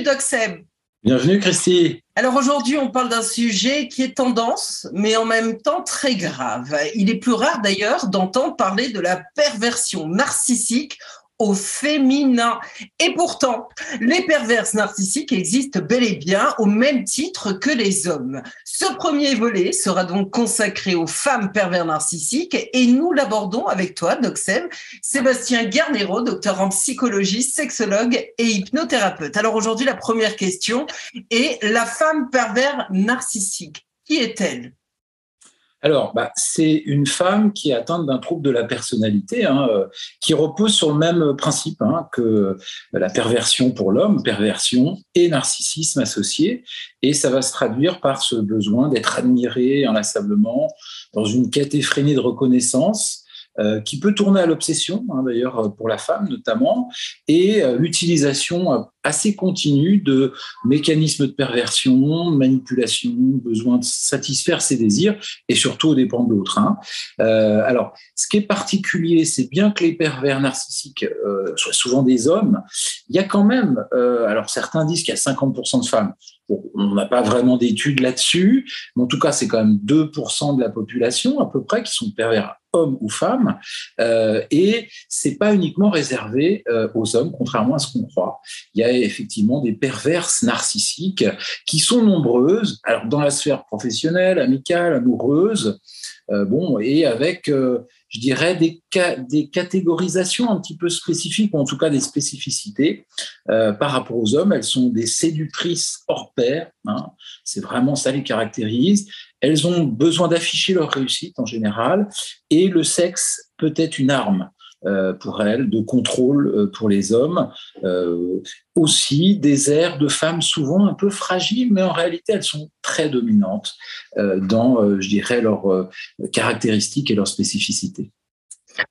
Bienvenue Doc Seb. Bienvenue Christy. Alors aujourd'hui, on parle d'un sujet qui est tendance, mais en même temps très grave. Il est plus rare d'ailleurs d'entendre parler de la perversion narcissique au féminin. Et pourtant, les perverses narcissiques existent bel et bien au même titre que les hommes. Ce premier volet sera donc consacré aux femmes pervers narcissiques et nous l'abordons avec toi, Doc Seb, Sébastien Garnero, docteur en psychologie, sexologue et hypnothérapeute. Alors aujourd'hui, la première question est la femme pervers narcissique. Qui est-elle ? Alors, c'est une femme qui est atteinte d'un trouble de la personnalité, qui repose sur le même principe que la perversion pour l'homme, perversion et narcissisme associés. Et ça va se traduire par ce besoin d'être admiré inlassablement, dans une quête effrénée de reconnaissance, qui peut tourner à l'obsession, d'ailleurs pour la femme notamment, et l'utilisation assez continue de mécanismes de perversion, de manipulation, besoin de satisfaire ses désirs, et surtout aux dépens de l'autre. Alors, ce qui est particulier, c'est bien que les pervers narcissiques soient souvent des hommes, il y a quand même, alors certains disent qu'il y a 50% de femmes. Bon, on n'a pas vraiment d'études là-dessus, mais en tout cas, c'est quand même 2% de la population à peu près qui sont pervers, hommes ou femmes, et c'est pas uniquement réservé aux hommes, contrairement à ce qu'on croit. Il y a effectivement des perverses narcissiques qui sont nombreuses, alors dans la sphère professionnelle, amicale, amoureuse, et avec, je dirais, des catégorisations un petit peu spécifiques, ou en tout cas des spécificités par rapport aux hommes. Elles sont des séductrices hors pair, c'est vraiment ça les caractérise. Elles ont besoin d'afficher leur réussite en général, et le sexe peut être une arme pour elles, de contrôle pour les hommes. Aussi des airs de femmes souvent un peu fragiles, mais en réalité, elles sont très dominantes dans, je dirais, leurs caractéristiques et leurs spécificités.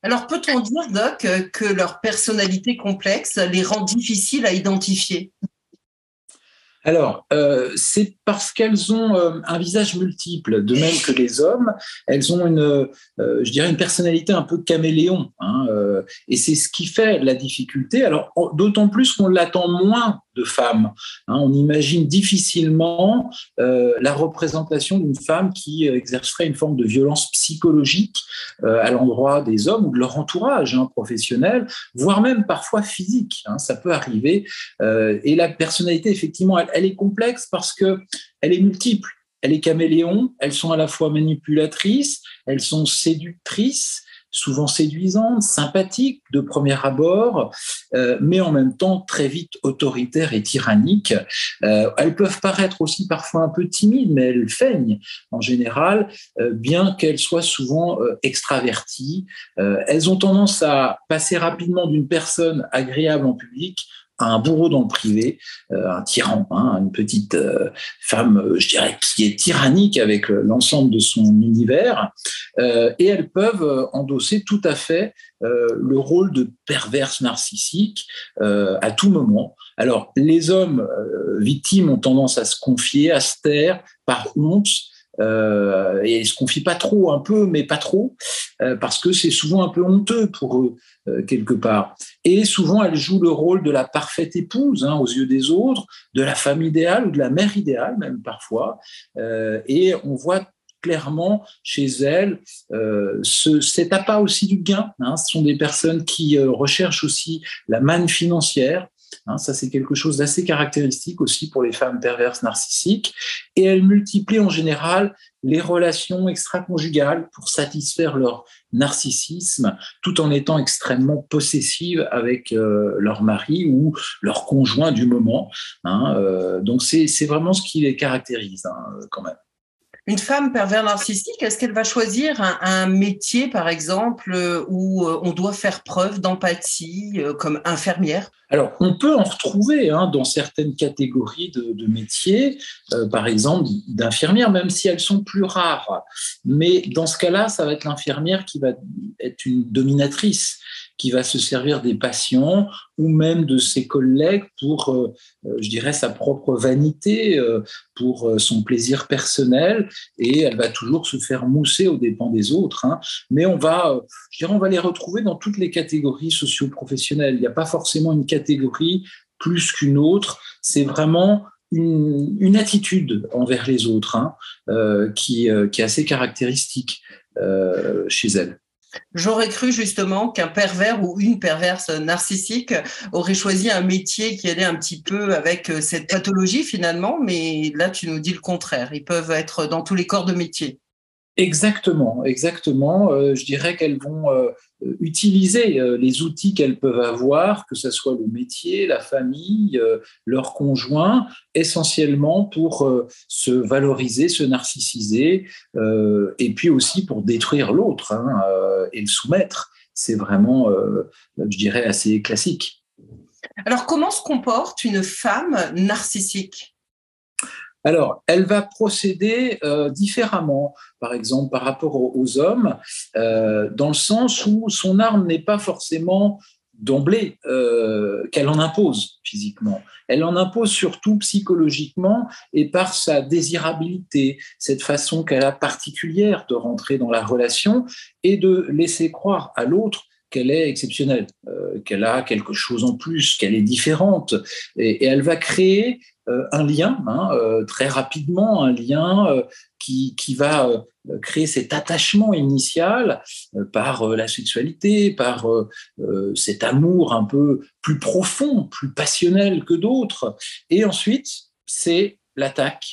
Alors, peut-on dire, Doc, que leur personnalité complexe les rend difficiles à identifier ? Alors, c'est parce qu'elles ont un visage multiple, de même que les hommes. Elles ont je dirais, une personnalité un peu caméléon, et c'est ce qui fait la difficulté. Alors, d'autant plus qu'on l'attend moins de femmes. On imagine difficilement la représentation d'une femme qui exercerait une forme de violence psychologique à l'endroit des hommes ou de leur entourage professionnel, voire même parfois physique. Ça peut arriver. Et la personnalité, effectivement, elle est complexe parce qu'elle est multiple. Elle est caméléon, elles sont à la fois manipulatrices, elles sont séductrices, souvent séduisantes, sympathiques de premier abord, mais en même temps très vite autoritaires et tyranniques. Elles peuvent paraître aussi parfois un peu timides, mais elles feignent en général, bien qu'elles soient souvent extraverties. Elles ont tendance à passer rapidement d'une personne agréable en public à un bourreau dans le privé, un tyran, une petite femme, je dirais, qui est tyrannique avec l'ensemble de son univers, et elles peuvent endosser tout à fait le rôle de perverse narcissique à tout moment. Alors, les hommes victimes ont tendance à se confier, à se taire par honte, et ils se confient pas trop, un peu, mais pas trop, parce que c'est souvent un peu honteux pour eux, quelque part. Et souvent, elles jouent le rôle de la parfaite épouse aux yeux des autres, de la femme idéale ou de la mère idéale, même parfois. Et on voit clairement chez elles cet appât aussi du gain. Ce sont des personnes qui recherchent aussi la manne financière. Ça, c'est quelque chose d'assez caractéristique aussi pour les femmes perverses narcissiques. Et elles multiplient en général les relations extra-conjugales pour satisfaire leur narcissisme, tout en étant extrêmement possessives avec leur mari ou leur conjoint du moment. Donc, c'est vraiment ce qui les caractérise quand même. Une femme pervers narcissique, est-ce qu'elle va choisir un métier, par exemple, où on doit faire preuve d'empathie, comme infirmière ? Alors, on peut en retrouver dans certaines catégories de métiers, par exemple d'infirmières, même si elles sont plus rares. Mais dans ce cas-là, ça va être l'infirmière qui va être une dominatrice, qui va se servir des patients ou même de ses collègues pour, je dirais, sa propre vanité, pour son plaisir personnel, et elle va toujours se faire mousser aux dépens des autres. Mais on va les retrouver dans toutes les catégories socio-professionnelles. Il n'y a pas forcément une catégorie plus qu'une autre. C'est vraiment une attitude envers les autres qui est assez caractéristique chez elle. J'aurais cru justement qu'un pervers ou une perverse narcissique aurait choisi un métier qui allait un petit peu avec cette pathologie finalement, mais là tu nous dis le contraire. Ils peuvent être dans tous les corps de métier. Exactement, exactement. Je dirais qu'elles vont utiliser les outils qu'elles peuvent avoir, que ce soit le métier, la famille, leur conjoint, essentiellement pour se valoriser, se narcissiser, et puis aussi pour détruire l'autre et le soumettre. C'est vraiment, je dirais, assez classique. Alors comment se comporte une femme narcissique ? Alors, elle va procéder différemment, par exemple par rapport aux hommes, dans le sens où son arme n'est pas forcément d'emblée qu'elle en impose physiquement. Elle en impose surtout psychologiquement et par sa désirabilité, cette façon qu'elle a particulière de rentrer dans la relation et de laisser croire à l'autre qu'elle est exceptionnelle, qu'elle a quelque chose en plus, qu'elle est différente. Et elle va créer un lien, très rapidement, un lien qui va créer cet attachement initial par la sexualité, par cet amour un peu plus profond, plus passionnel que d'autres. Et ensuite, c'est l'attaque.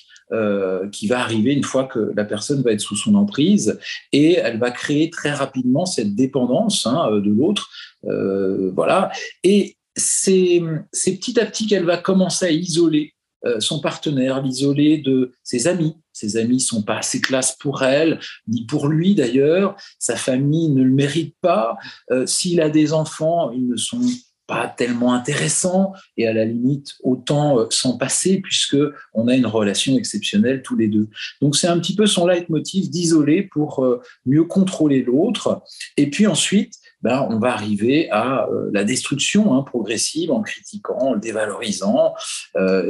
Qui va arriver une fois que la personne va être sous son emprise et elle va créer très rapidement cette dépendance de l'autre. Voilà. Et c'est petit à petit qu'elle va commencer à isoler son partenaire, l'isoler de ses amis. Ses amis ne sont pas assez classe pour elle, ni pour lui d'ailleurs. Sa famille ne le mérite pas. S'il a des enfants, ils ne sont pas tellement intéressants et à la limite autant s'en passer puisque on a une relation exceptionnelle tous les deux. Donc c'est un petit peu son leitmotiv d'isoler pour mieux contrôler l'autre. Et puis ensuite, on va arriver à la destruction progressive en critiquant, en le dévalorisant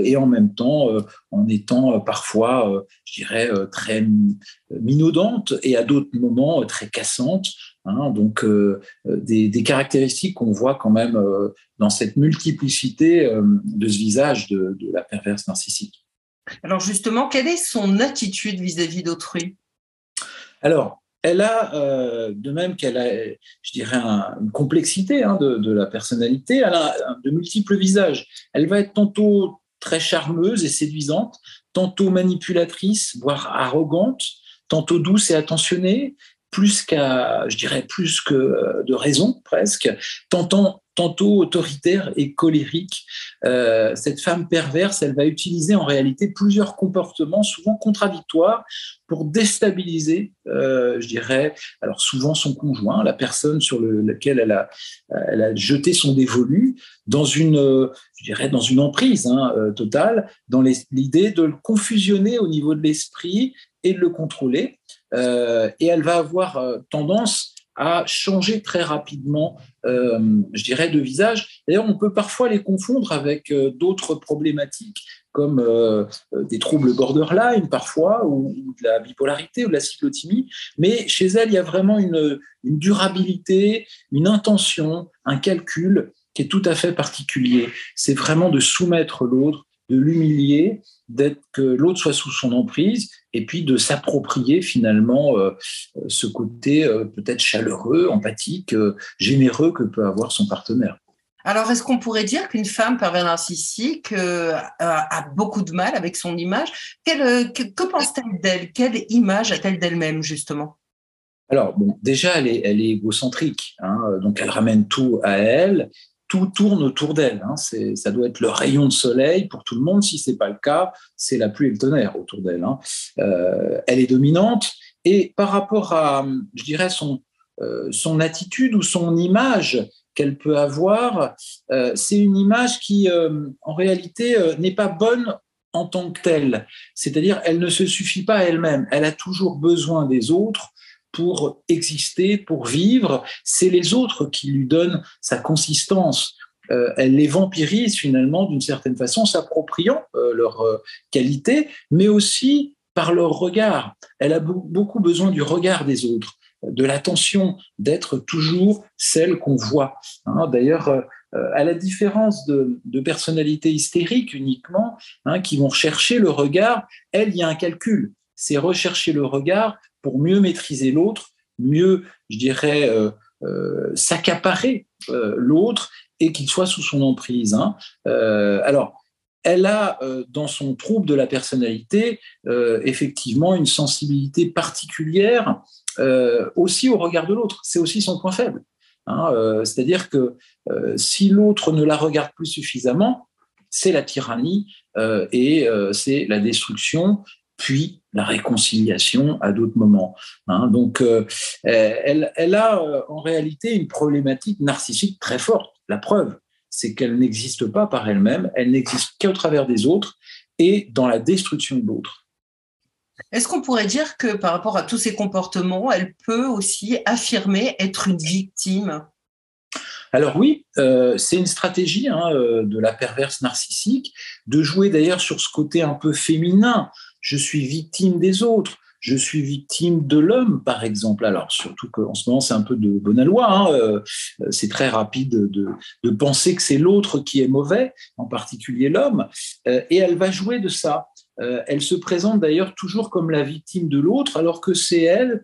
et en même temps en étant parfois, je dirais, très minaudante et à d'autres moments très cassante. Donc, des caractéristiques qu'on voit quand même dans cette multiplicité de ce visage de la perverse narcissique. Alors justement, quelle est son attitude vis-à-vis d'autrui ? Alors, elle a, de même qu'elle a, je dirais, une complexité de la personnalité, elle a de multiples visages. Elle va être tantôt très charmeuse et séduisante, tantôt manipulatrice, voire arrogante, tantôt douce et attentionnée, plus que de raison presque, tantôt autoritaire et colérique. Cette femme perverse, elle va utiliser en réalité plusieurs comportements souvent contradictoires pour déstabiliser, je dirais, alors souvent son conjoint, la personne sur laquelle elle a jeté son dévolu, dans une emprise totale, dans l'idée de le confusionner au niveau de l'esprit et de le contrôler. Et elle va avoir tendance à changer très rapidement, je dirais, de visage. D'ailleurs, on peut parfois les confondre avec d'autres problématiques comme des troubles borderline parfois, ou de la bipolarité ou de la cyclothymie. Mais chez elle, il y a vraiment une durabilité, une intention, un calcul qui est tout à fait particulier. C'est vraiment de soumettre l'autre, de l'humilier, que l'autre soit sous son emprise, et puis de s'approprier finalement ce côté peut-être chaleureux, empathique, généreux que peut avoir son partenaire. Alors, est-ce qu'on pourrait dire qu'une femme pervers narcissique a beaucoup de mal avec son image ? Que pense-t-elle d'elle ? Quelle image a-t-elle d'elle-même, justement ? Alors, déjà, elle est égocentrique, donc elle ramène tout à elle. Tout tourne autour d'elle. Ça doit être le rayon de soleil pour tout le monde. Si ce n'est pas le cas, c'est la pluie et le tonnerre autour d'elle. Elle est dominante. Et par rapport à, je dirais, son attitude ou son image qu'elle peut avoir, c'est une image qui, en réalité, n'est pas bonne en tant que telle. C'est-à-dire, elle ne se suffit pas à elle-même. Elle a toujours besoin des autres pour exister, pour vivre. C'est les autres qui lui donnent sa consistance. Elle les vampirise finalement d'une certaine façon, s'appropriant leurs qualités, mais aussi par leur regard. Elle a beaucoup besoin du regard des autres, de l'attention, d'être toujours celle qu'on voit. D'ailleurs, à la différence de personnalités hystériques uniquement, qui vont chercher le regard, il y a un calcul. C'est rechercher le regard pour mieux maîtriser l'autre, mieux, je dirais, s'accaparer l'autre et qu'il soit sous son emprise. Alors, elle a, dans son trouble de la personnalité, effectivement une sensibilité particulière aussi au regard de l'autre. C'est aussi son point faible. C'est-à-dire que si l'autre ne la regarde plus suffisamment, c'est la tyrannie et c'est la destruction, puis la réconciliation à d'autres moments. Donc, elle a en réalité une problématique narcissique très forte. La preuve, c'est qu'elle n'existe pas par elle-même, elle n'existe qu'au travers des autres et dans la destruction d'autres. Est-ce qu'on pourrait dire que par rapport à tous ces comportements, elle peut aussi affirmer être une victime ? Alors oui, c'est une stratégie de la perverse narcissique, de jouer d'ailleurs sur ce côté un peu féminin. Je suis victime des autres, je suis victime de l'homme, par exemple. Alors, surtout qu'en ce moment, c'est un peu de bonne loi. C'est très rapide de penser que c'est l'autre qui est mauvais, en particulier l'homme. Et elle va jouer de ça. Elle se présente d'ailleurs toujours comme la victime de l'autre, alors que c'est elle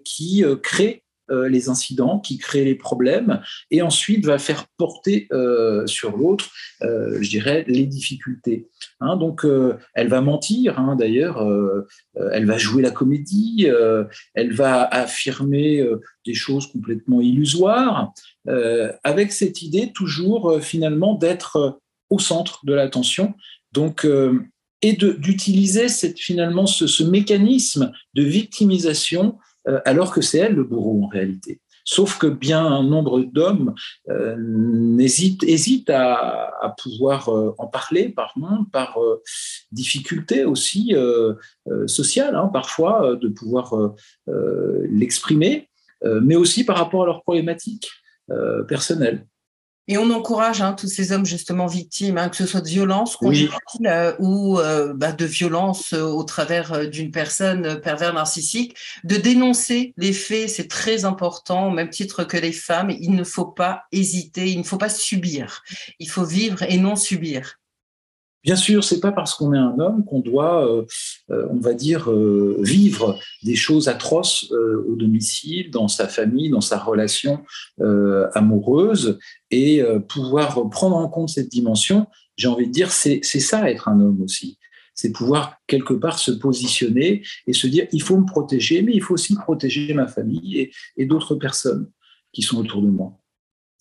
qui crée les incidents, qui crée les problèmes, et ensuite va faire porter sur l'autre, je dirais, les difficultés. Donc, elle va mentir, d'ailleurs, elle va jouer la comédie, elle va affirmer des choses complètement illusoires, avec cette idée toujours, finalement, d'être au centre de l'attention. Donc, et d'utiliser finalement ce mécanisme de victimisation alors que c'est elle le bourreau en réalité. Sauf que bien un nombre d'hommes hésitent à pouvoir en parler par difficulté aussi sociale, parfois, de pouvoir l'exprimer, mais aussi par rapport à leurs problématiques personnelles. Et on encourage tous ces hommes justement victimes, que ce soit de violences conjugales ou de violences au travers d'une personne pervers narcissique, de dénoncer les faits, c'est très important, au même titre que les femmes. Il ne faut pas hésiter, il ne faut pas subir. Il faut vivre et non subir. Bien sûr, c'est pas parce qu'on est un homme qu'on doit, on va dire, vivre des choses atroces au domicile, dans sa famille, dans sa relation amoureuse, et pouvoir prendre en compte cette dimension. J'ai envie de dire, c'est ça être un homme aussi. C'est pouvoir quelque part se positionner et se dire, il faut me protéger, mais il faut aussi protéger ma famille et d'autres personnes qui sont autour de moi.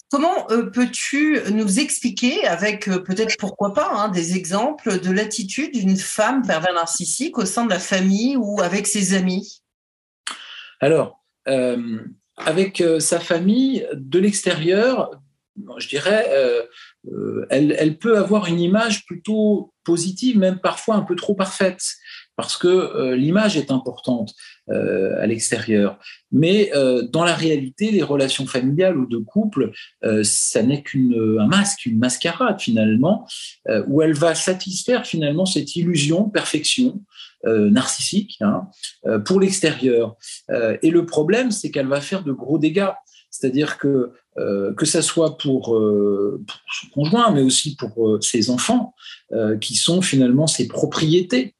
Comment peux-tu nous expliquer, avec peut-être pourquoi pas des exemples de l'attitude d'une femme pervers narcissique au sein de la famille ou avec ses amis ? Alors, avec sa famille, de l'extérieur, je dirais, elle peut avoir une image plutôt positive, même parfois un peu trop parfaite, parce que l'image est importante à l'extérieur. Mais dans la réalité, les relations familiales ou de couple, ça n'est qu'un masque, une mascarade finalement, où elle va satisfaire finalement cette illusion de perfection narcissique pour l'extérieur. Et le problème, c'est qu'elle va faire de gros dégâts. C'est-à-dire que ça soit pour son conjoint, mais aussi pour ses enfants, qui sont finalement ses propriétés,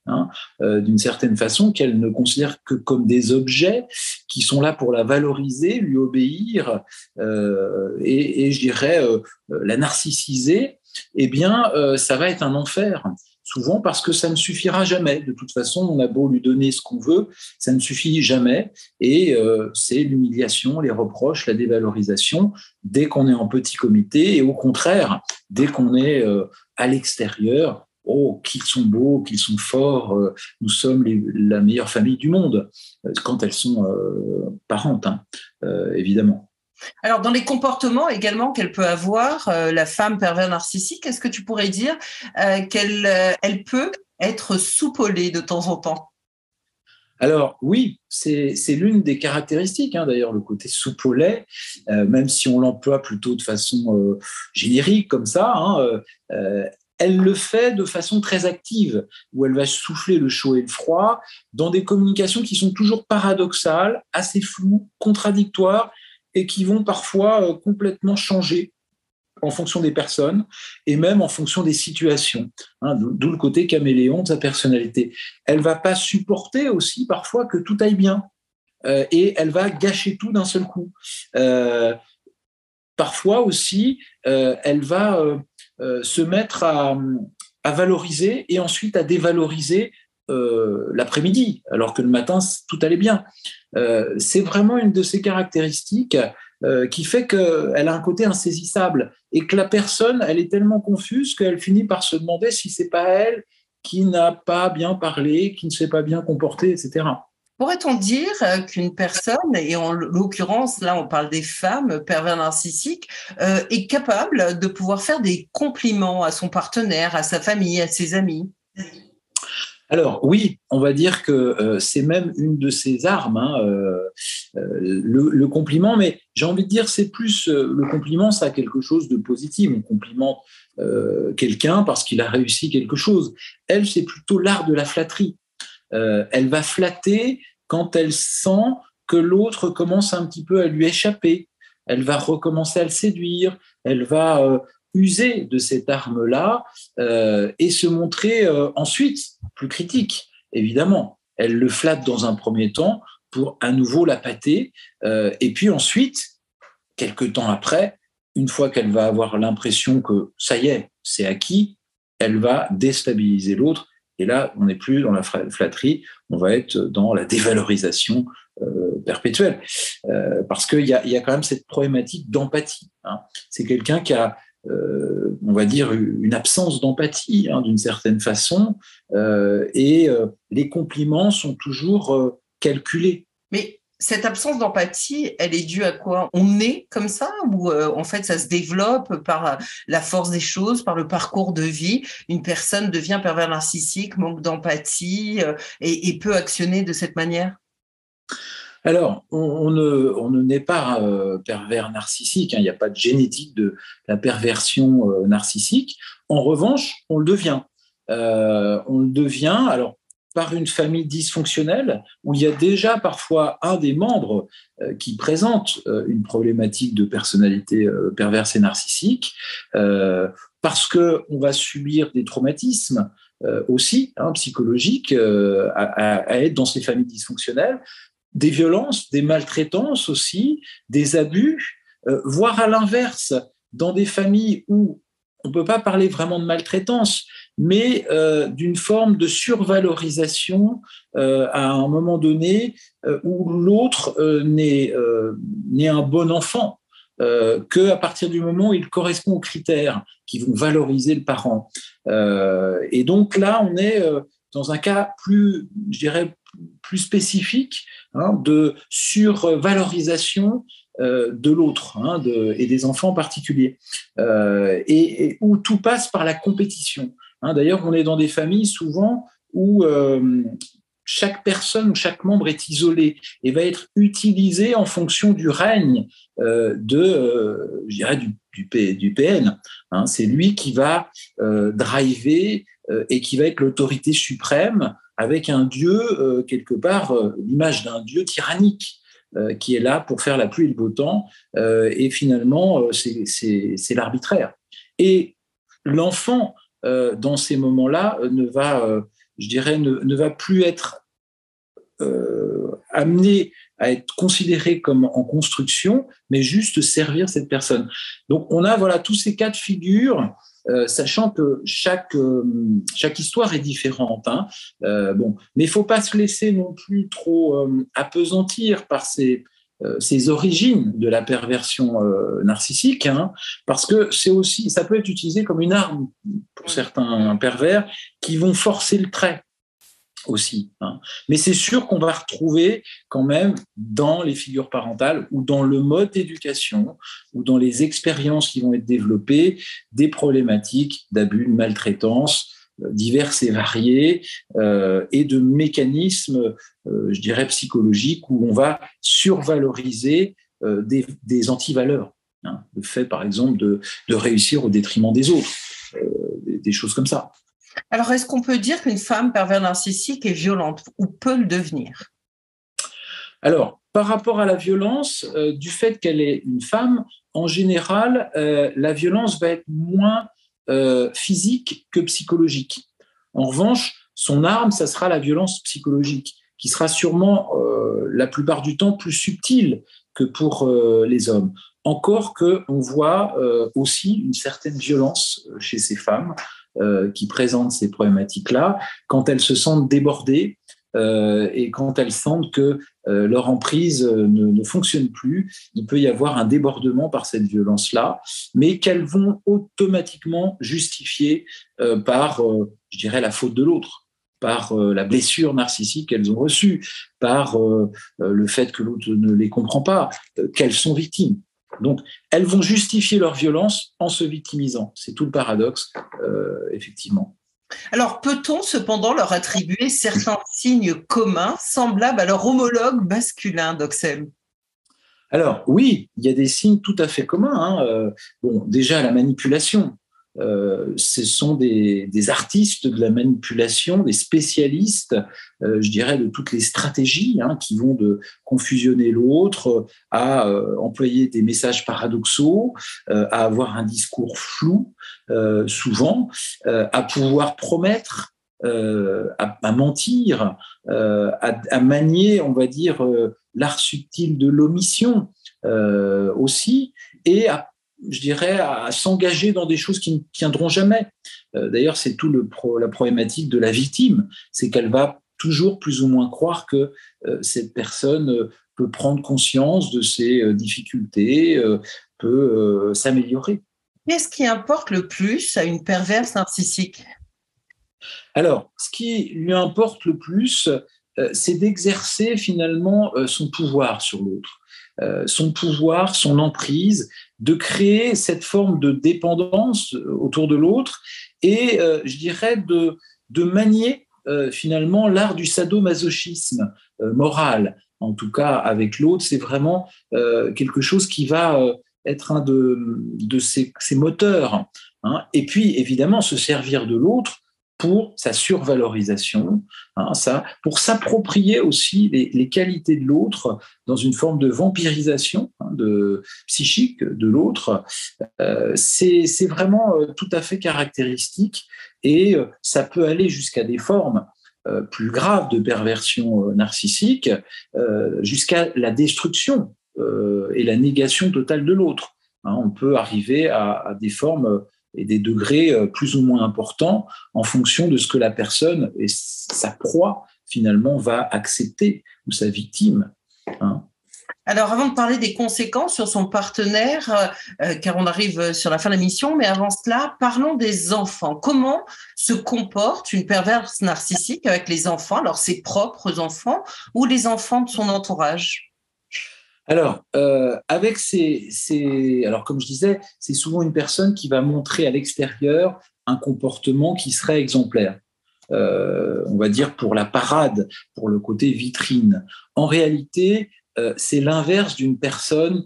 d'une certaine façon, qu'elle ne considère que comme des objets qui sont là pour la valoriser, lui obéir, et je dirais la narcissiser, eh bien, ça va être un enfer. Souvent parce que ça ne suffira jamais. De toute façon, on a beau lui donner ce qu'on veut, ça ne suffit jamais. Et c'est l'humiliation, les reproches, la dévalorisation dès qu'on est en petit comité. Et au contraire, dès qu'on est à l'extérieur, oh, qu'ils sont beaux, qu'ils sont forts, nous sommes la meilleure famille du monde, quand elles sont parentes, évidemment. Alors, dans les comportements également qu'elle peut avoir, la femme pervers narcissique, est-ce que tu pourrais dire qu'elle peut être soupolée de temps en temps ? Alors oui, c'est l'une des caractéristiques, d'ailleurs, le côté soupolé, même si on l'emploie plutôt de façon générique comme ça, elle le fait de façon très active, où elle va souffler le chaud et le froid, dans des communications qui sont toujours paradoxales, assez floues, contradictoires, et qui vont parfois complètement changer en fonction des personnes et même en fonction des situations. D'où le côté caméléon de sa personnalité. Elle ne va pas supporter aussi parfois que tout aille bien. Et elle va gâcher tout d'un seul coup. Parfois aussi, elle va se mettre à valoriser et ensuite à dévaloriser l'après-midi, alors que le matin, tout allait bien. C'est vraiment une de ces caractéristiques qui fait qu'elle a un côté insaisissable et que la personne, elle est tellement confuse qu'elle finit par se demander si c'est pas elle qui n'a pas bien parlé, qui ne s'est pas bien comportée, etc. Pourrait-on dire qu'une personne, et en l'occurrence, là on parle des femmes pervers narcissiques, est capable de pouvoir faire des compliments à son partenaire, à sa famille, à ses amis? Alors oui, on va dire que c'est même une de ses armes, le compliment, mais j'ai envie de dire c'est plus le compliment, ça a quelque chose de positif. On complimente quelqu'un parce qu'il a réussi quelque chose. Elle, c'est plutôt l'art de la flatterie. Elle va flatter quand elle sent que l'autre commence un petit peu à lui échapper. Elle va recommencer à le séduire. Elle va user de cette arme-là et se montrer ensuite plus critique, évidemment. Elle le flatte dans un premier temps pour à nouveau la pâter. Et puis ensuite, quelques temps après, une fois qu'elle va avoir l'impression que ça y est, c'est acquis, elle va déstabiliser l'autre. Et là, on n'est plus dans la flatterie, on va être dans la dévalorisation perpétuelle. Parce qu'il y a quand même cette problématique d'empathie. C'est quelqu'un qui a, on va dire, une absence d'empathie, d'une certaine façon, et les compliments sont toujours calculés. Mais cette absence d'empathie, elle est due à quoi? On est comme ça ou en fait ça se développe par la force des choses, par le parcours de vie? Une personne devient pervers narcissique, manque d'empathie et peut actionner de cette manière? Alors, on ne naît pas pervers narcissique, il n'y a pas de génétique de la perversion narcissique. En revanche, on le devient. On le devient, alors, par une famille dysfonctionnelle, où il y a déjà parfois un des membres qui présente une problématique de personnalité perverse et narcissique, parce qu'on va subir des traumatismes aussi psychologiques à être dans ces familles dysfonctionnelles, des violences, des maltraitances aussi, des abus, voire à l'inverse, dans des familles où on ne peut pas parler vraiment de maltraitance, mais d'une forme de survalorisation à un moment donné où l'autre n'est un bon enfant, qu'à partir du moment où il correspond aux critères qui vont valoriser le parent. Et donc là, on est dans un cas plus, je dirais, plus spécifique de survalorisation de l'autre et des enfants en particulier, et où tout passe par la compétition. D'ailleurs, on est dans des familles souvent où chaque personne ou chaque membre est isolé et va être utilisé en fonction du règne je dirais du PN. C'est lui qui va driver et qui va être l'autorité suprême avec un dieu, quelque part, l'image d'un dieu tyrannique qui est là pour faire la pluie et le beau temps. Et finalement, c'est l'arbitraire. Et l'enfant, dans ces moments-là, ne va plus être amené à être considéré comme en construction, mais juste servir cette personne. Donc, on a tous ces cas de figure, sachant que chaque histoire est différente. Mais il ne faut pas se laisser non plus trop appesantir par ces origines de la perversion narcissique, parce que ça peut être utilisé comme une arme pour certains pervers qui vont forcer le trait aussi. Mais c'est sûr qu'on va retrouver quand même dans les figures parentales ou dans le mode d'éducation ou dans les expériences qui vont être développées des problématiques d'abus, de maltraitance diverses et variées et de mécanismes, je dirais, psychologiques où on va survaloriser des antivaleurs. Le fait, par exemple, de réussir au détriment des autres. des choses comme ça. Alors, est-ce qu'on peut dire qu'une femme pervers narcissique est violente ou peut le devenir? Alors, par rapport à la violence, du fait qu'elle est une femme, en général, la violence va être moins physique que psychologique. En revanche, son arme, ça sera la violence psychologique, qui sera sûrement la plupart du temps plus subtile que pour les hommes. Encore qu'on voit aussi une certaine violence chez ces femmes qui présentent ces problématiques-là, quand elles se sentent débordées et quand elles sentent que leur emprise ne fonctionne plus, il peut y avoir un débordement par cette violence-là, mais qu'elles vont automatiquement justifier par, je dirais, la faute de l'autre, par la blessure narcissique qu'elles ont reçue, par le fait que l'autre ne les comprend pas, qu'elles sont victimes. Donc, elles vont justifier leur violence en se victimisant. C'est tout le paradoxe, effectivement. Alors, peut-on cependant leur attribuer certains signes communs semblables à leur homologue masculin, Doxem? Alors, oui, il y a des signes tout à fait communs. Bon, déjà, la manipulation. Ce sont des artistes de la manipulation, des spécialistes, je dirais, de toutes les stratégies qui vont de confusionner l'autre à employer des messages paradoxaux, à avoir un discours flou, souvent, à pouvoir promettre, à mentir, à manier, on va dire, l'art subtil de l'omission aussi, et je dirais, à s'engager dans des choses qui ne tiendront jamais. D'ailleurs, c'est tout la problématique de la victime, c'est qu'elle va toujours plus ou moins croire que cette personne peut prendre conscience de ses difficultés, peut s'améliorer. Qu'est-ce qui importe le plus à une perverse narcissique? Alors, ce qui lui importe le plus, c'est d'exercer finalement son pouvoir sur l'autre, son pouvoir, son emprise, de créer cette forme de dépendance autour de l'autre et, je dirais, de manier finalement l'art du sadomasochisme moral. En tout cas, avec l'autre, c'est vraiment quelque chose qui va être un de ses moteurs. Et puis, évidemment, se servir de l'autre pour sa survalorisation, pour s'approprier aussi les qualités de l'autre dans une forme de vampirisation psychique de l'autre. C'est vraiment tout à fait caractéristique et ça peut aller jusqu'à des formes plus graves de perversion narcissique, jusqu'à la destruction et la négation totale de l'autre. On peut arriver à des formes et des degrés plus ou moins importants en fonction de ce que la personne et sa proie, finalement, va accepter, ou sa victime. Alors, avant de parler des conséquences sur son partenaire, car on arrive sur la fin de l'émission, mais avant cela, parlons des enfants. Comment se comporte une perverse narcissique avec les enfants, alors ses propres enfants ou les enfants de son entourage? Alors, avec alors comme je disais, c'est souvent une personne qui va montrer à l'extérieur un comportement qui serait exemplaire. On va dire pour la parade, pour le côté vitrine. En réalité, c'est l'inverse d'une personne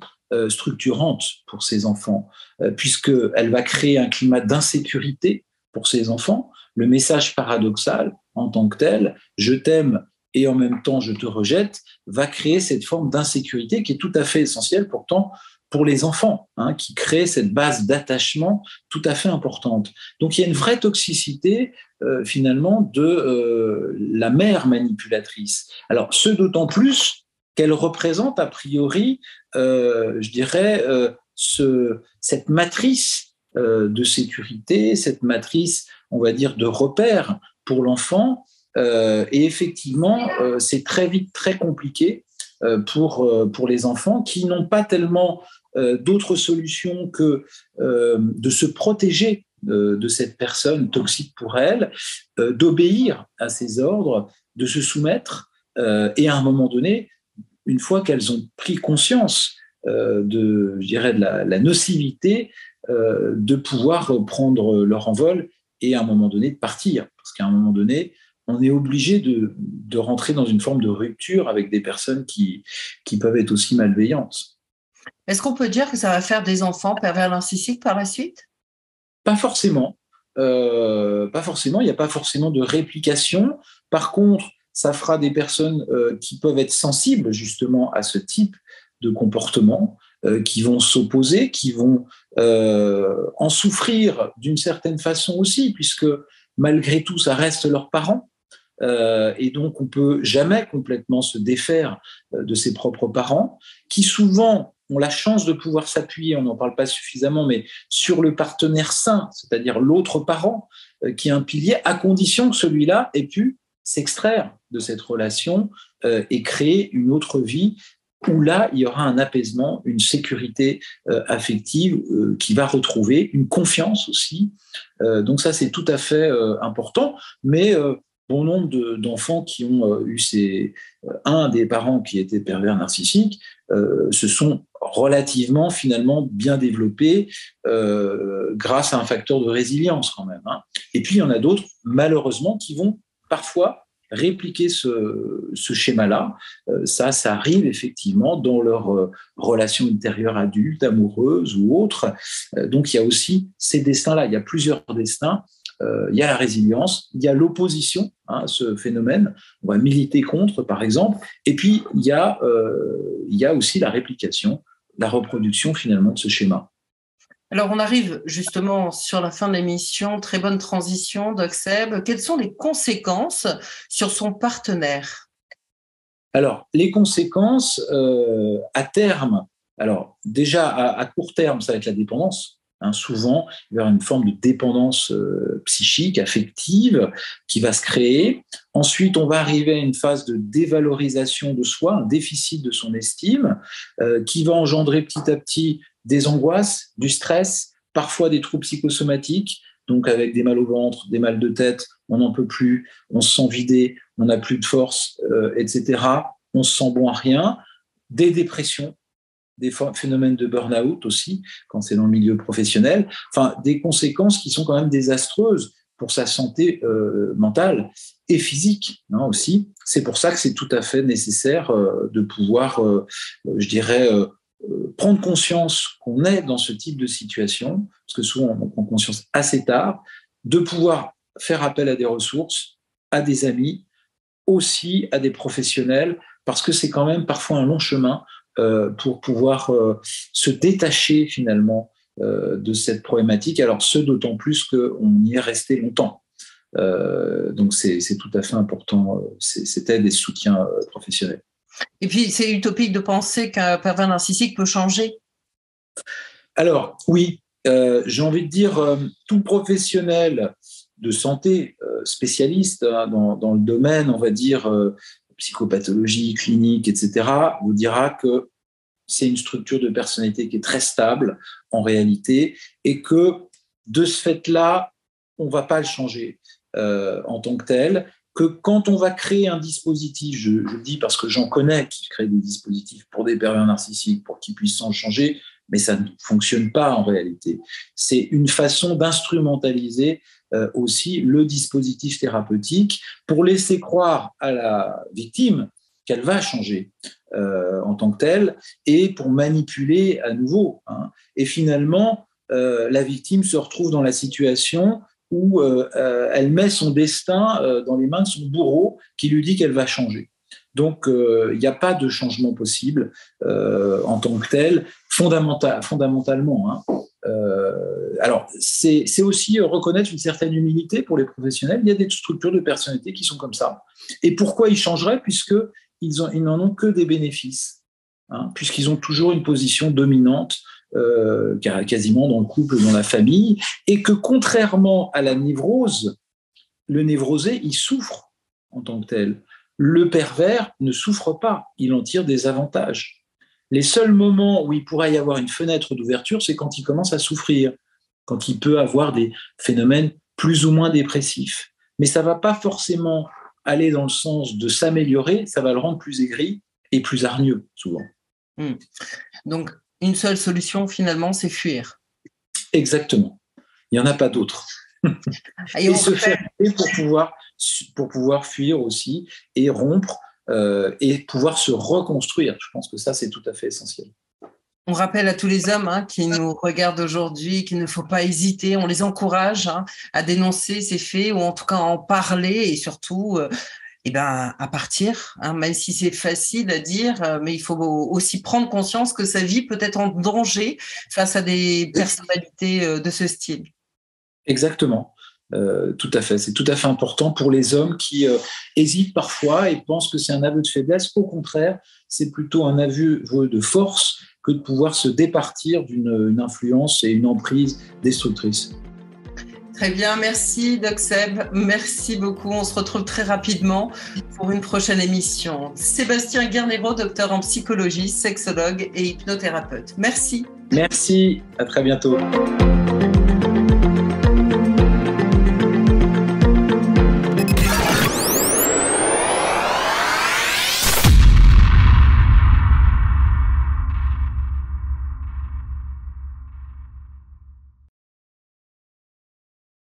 structurante pour ses enfants, puisqu'elle va créer un climat d'insécurité pour ses enfants. Le message paradoxal en tant que tel, je t'aime et en même temps je te rejette, va créer cette forme d'insécurité qui est tout à fait essentielle pourtant pour les enfants, qui crée cette base d'attachement tout à fait importante. Donc il y a une vraie toxicité finalement de la mère manipulatrice. Alors ce d'autant plus qu'elle représente a priori, je dirais, cette matrice de sécurité, cette matrice, on va dire, de repère pour l'enfant. Et effectivement, c'est très vite très compliqué pour les enfants qui n'ont pas tellement d'autres solutions que de se protéger de cette personne toxique pour elle, d'obéir à ses ordres, de se soumettre et à un moment donné, une fois qu'elles ont pris conscience je dirais, de la nocivité, de pouvoir prendre leur envol et à un moment donné de partir. Parce qu'à un moment donné, on est obligé de rentrer dans une forme de rupture avec des personnes qui peuvent être aussi malveillantes. Est-ce qu'on peut dire que ça va faire des enfants pervers narcissiques par la suite? Pas forcément. Pas forcément, il n'y a pas forcément de réplication. Par contre, ça fera des personnes qui peuvent être sensibles justement à ce type de comportement, qui vont s'opposer, qui vont en souffrir d'une certaine façon aussi, puisque malgré tout, ça reste leurs parents. Et donc, on ne peut jamais complètement se défaire de ses propres parents, qui souvent ont la chance de pouvoir s'appuyer, on n'en parle pas suffisamment, mais sur le partenaire sain, c'est-à-dire l'autre parent, qui est un pilier, à condition que celui-là ait pu s'extraire de cette relation et créer une autre vie où là, il y aura un apaisement, une sécurité affective qui va retrouver, une confiance aussi. Donc ça, c'est tout à fait important, mais bon nombre d'enfants qui ont eu un des parents qui était pervers narcissique se sont relativement finalement bien développés grâce à un facteur de résilience quand même. Hein. Et puis il y en a d'autres malheureusement qui vont parfois répliquer ce schéma-là. Ça arrive effectivement dans leur relation intérieure adulte, amoureuse ou autre. Donc il y a aussi ces destins-là. Il y a plusieurs destins. Il y a la résilience, il y a l'opposition à ce phénomène, on va militer contre par exemple, et puis il y a aussi la réplication, la reproduction finalement de ce schéma. Alors on arrive justement sur la fin de l'émission, très bonne transition Doc Seb. Quelles sont les conséquences sur son partenaire? Alors les conséquences à terme, alors déjà à court terme ça va être la dépendance. Hein, souvent, il va y avoir une forme de dépendance psychique, affective, qui va se créer. Ensuite, on va arriver à une phase de dévalorisation de soi, un déficit de son estime, qui va engendrer petit à petit des angoisses, du stress, parfois des troubles psychosomatiques, donc avec des mal au ventre, des mal de tête, on n'en peut plus, on se sent vidé, on n'a plus de force, etc. On se sent bon à rien, des dépressions, des phénomènes de burn-out aussi, quand c'est dans le milieu professionnel, enfin des conséquences qui sont quand même désastreuses pour sa santé mentale et physique hein, aussi. C'est pour ça que c'est tout à fait nécessaire de pouvoir, je dirais, prendre conscience qu'on est dans ce type de situation, parce que souvent on prend conscience assez tard, de pouvoir faire appel à des ressources, à des amis, aussi à des professionnels, parce que c'est quand même parfois un long chemin pour pouvoir se détacher finalement de cette problématique. Alors, ce d'autant plus qu'on y est resté longtemps. Donc, c'est tout à fait important, cette aide et ce soutien professionnel. Et puis, c'est utopique de penser qu'un pervers narcissique peut changer. Alors, oui, j'ai envie de dire, tout professionnel de santé, spécialiste hein, dans le domaine, on va dire, psychopathologie, clinique, etc., vous dira que c'est une structure de personnalité qui est très stable en réalité et que de ce fait-là, on ne va pas le changer en tant que tel, que quand on va créer un dispositif, je le dis parce que j'en connais qui créent des dispositifs pour des pervers narcissiques, pour qu'ils puissent s'en changer, mais ça ne fonctionne pas en réalité. C'est une façon d'instrumentaliser aussi le dispositif thérapeutique pour laisser croire à la victime qu'elle va changer en tant que telle et pour manipuler à nouveau. Hein. Et finalement, la victime se retrouve dans la situation où elle met son destin dans les mains de son bourreau qui lui dit qu'elle va changer. Donc, il n'y a pas de changement possible en tant que tel, fondamentalement. Hein. Alors, c'est aussi reconnaître une certaine humilité pour les professionnels. Il y a des structures de personnalité qui sont comme ça. Et pourquoi ils changeraient puisqu'ils n'en ont que des bénéfices, hein, puisqu'ils ont toujours une position dominante quasiment dans le couple, dans la famille, et que contrairement à la névrose, le névrosé, il souffre en tant que tel. Le pervers ne souffre pas, il en tire des avantages. Les seuls moments où il pourrait y avoir une fenêtre d'ouverture, c'est quand il commence à souffrir, quand il peut avoir des phénomènes plus ou moins dépressifs. Mais ça ne va pas forcément aller dans le sens de s'améliorer, ça va le rendre plus aigri et plus hargneux, souvent. Donc, une seule solution, finalement, c'est fuir. Exactement. Il n'y en a pas d'autre. Et se faire pour pouvoir fuir aussi et rompre et pouvoir se reconstruire. Je pense que ça, c'est tout à fait essentiel. On rappelle à tous les hommes qui nous regardent aujourd'hui qu'il ne faut pas hésiter. On les encourage à dénoncer ces faits ou en tout cas à en parler et surtout à partir, même si c'est facile à dire, mais il faut aussi prendre conscience que sa vie peut être en danger face à des personnalités de ce style. Exactement. Tout à fait. C'est tout à fait important pour les hommes qui hésitent parfois et pensent que c'est un aveu de faiblesse. Au contraire, c'est plutôt un aveu de force que de pouvoir se départir d'une influence et une emprise destructrice. Très bien, merci Doc Seb, merci beaucoup. On se retrouve très rapidement pour une prochaine émission. Sébastien Guernero, docteur en psychologie, sexologue et hypnothérapeute. Merci. Merci, à très bientôt.